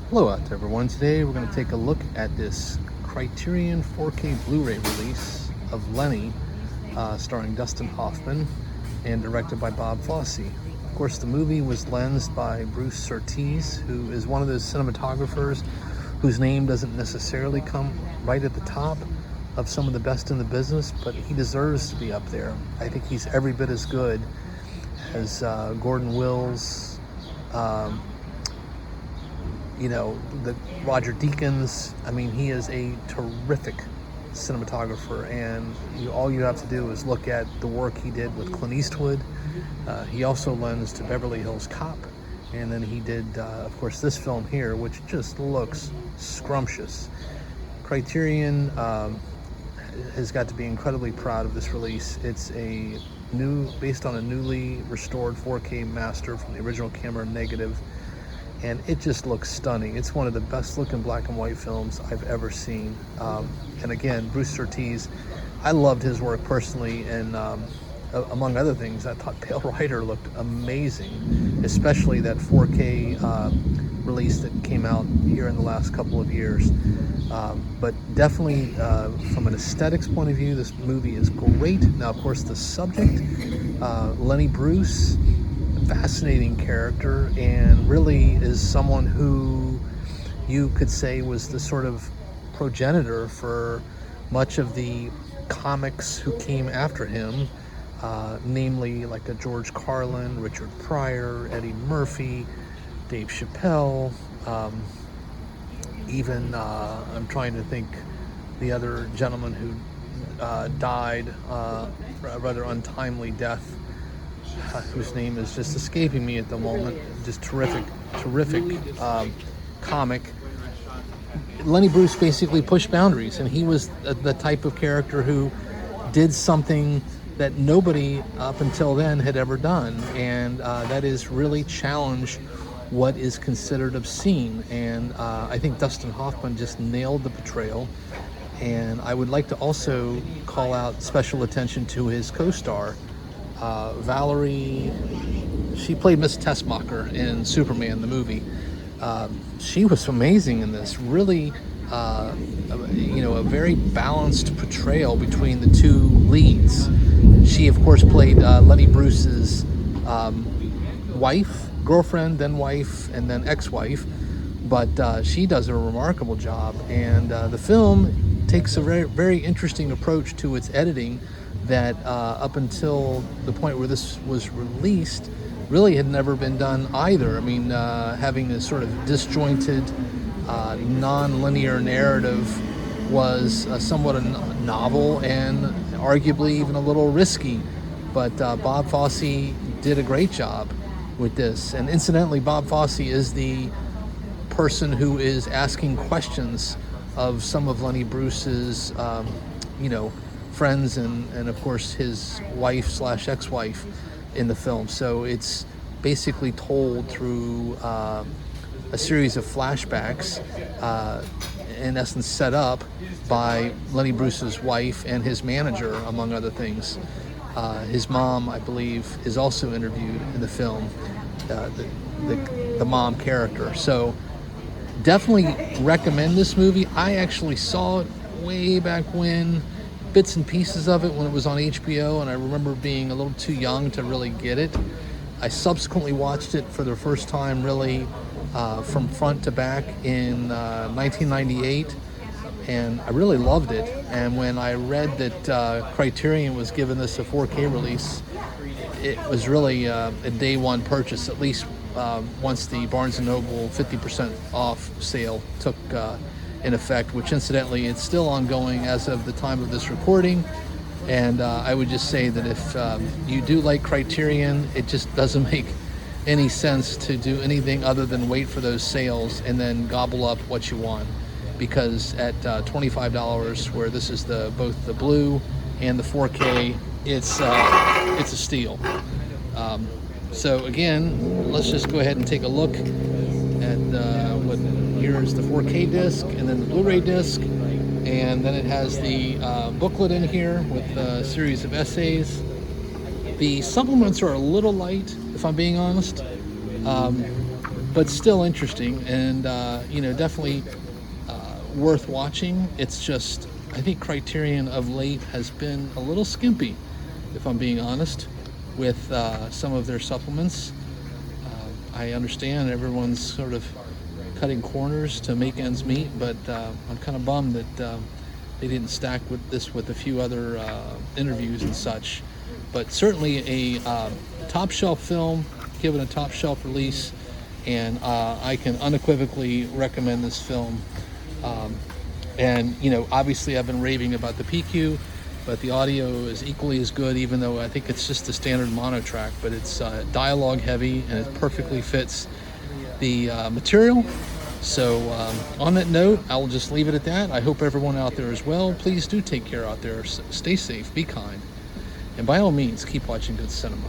Hello out there everyone. Today we're going to take a look at this Criterion 4K Blu-ray release of Lenny, starring Dustin Hoffman and directed by Bob Fosse. Of course, the movie was lensed by Bruce Surtees, who is one of those cinematographers whose name doesn't necessarily come right at the top of some of the best in the business, but he deserves to be up there. I think he's every bit as good as Gordon Wills, the Roger Deakins. I mean, he is a terrific cinematographer, and all you have to do is look at the work he did with Clint Eastwood. He also lensed to Beverly Hills Cop, and then he did, of course, this film here, which just looks scrumptious. Criterion has got to be incredibly proud of this release. It's based on a newly restored 4K master from the original camera negative, and it just looks stunning. It's one of the best looking black and white films I've ever seen. And again, Bruce Surtees, I loved his work personally, and among other things, I thought Pale Rider looked amazing, especially that 4K release that came out here in the last couple of years. But definitely, from an aesthetics point of view, this movie is great. Now, of course, the subject, Lenny Bruce, fascinating character, and really is someone who you could say was the sort of progenitor for much of the comics who came after him, namely like a George Carlin, Richard Pryor, Eddie Murphy, Dave Chappelle, even I'm trying to think the other gentleman who died a rather untimely death, whose name is just escaping me at the moment. Just terrific comic. Lenny Bruce basically pushed boundaries, and he was the type of character who did something that nobody up until then had ever done, and that is really challenge what is considered obscene. And I think Dustin Hoffman just nailed the portrayal. And I would like to also call out special attention to his co-star, Valerie. She played Miss Tessmacher in Superman the movie. She was amazing in this. Really, a very balanced portrayal between the two leads. She, of course, played Lenny Bruce's girlfriend, then wife, and then ex-wife. But she does a remarkable job, and the film takes a very, very interesting approach to its editing that up until the point where this was released really had never been done either. I mean, having this sort of disjointed, non-linear narrative was somewhat a novel and arguably even a little risky. But Bob Fosse did a great job with this. And incidentally, Bob Fosse is the person who is asking questions of some of Lenny Bruce's, friends, and of course his wife / ex-wife in the film. So it's basically told through a series of flashbacks, in essence set up by Lenny Bruce's wife and his manager, among other things. His mom, I believe, is also interviewed in the film, the mom character. So definitely recommend this movie. I actually saw it way back when, bits and pieces of it when it was on HBO, and I remember being a little too young to really get it. I subsequently watched it for the first time really from front to back in 1998, and I really loved it. And when I read that Criterion was giving this a 4K release, it was really a day one purchase, at least once the Barnes & Noble 50% off sale took in effect, which incidentally it's still ongoing as of the time of this recording. And I would just say that if you do like Criterion, it just doesn't make any sense to do anything other than wait for those sales and then gobble up what you want, because at $25, where this is both the blue and the 4K, it's a steal. So again, let's just go ahead and take a look at what here's the 4K disc, and then the Blu-ray disc, and then it has the booklet in here with a series of essays. The supplements are a little light, if I'm being honest. but still interesting, and definitely worth watching. It's just, I think Criterion of late has been a little skimpy, if I'm being honest, with some of their supplements. I understand everyone's sort of cutting corners to make ends meet, but I'm kind of bummed that they didn't stack with a few other interviews and such. But certainly a top shelf film, given a top shelf release, and I can unequivocally recommend this film. And obviously I've been raving about the PQ, but the audio is equally as good, even though I think it's just the standard mono track, but it's dialogue heavy and it perfectly fits the material. So on that note, I will just leave it at that. I hope everyone out there as well, please do take care out there. Stay safe, be kind, and by all means, keep watching good cinema.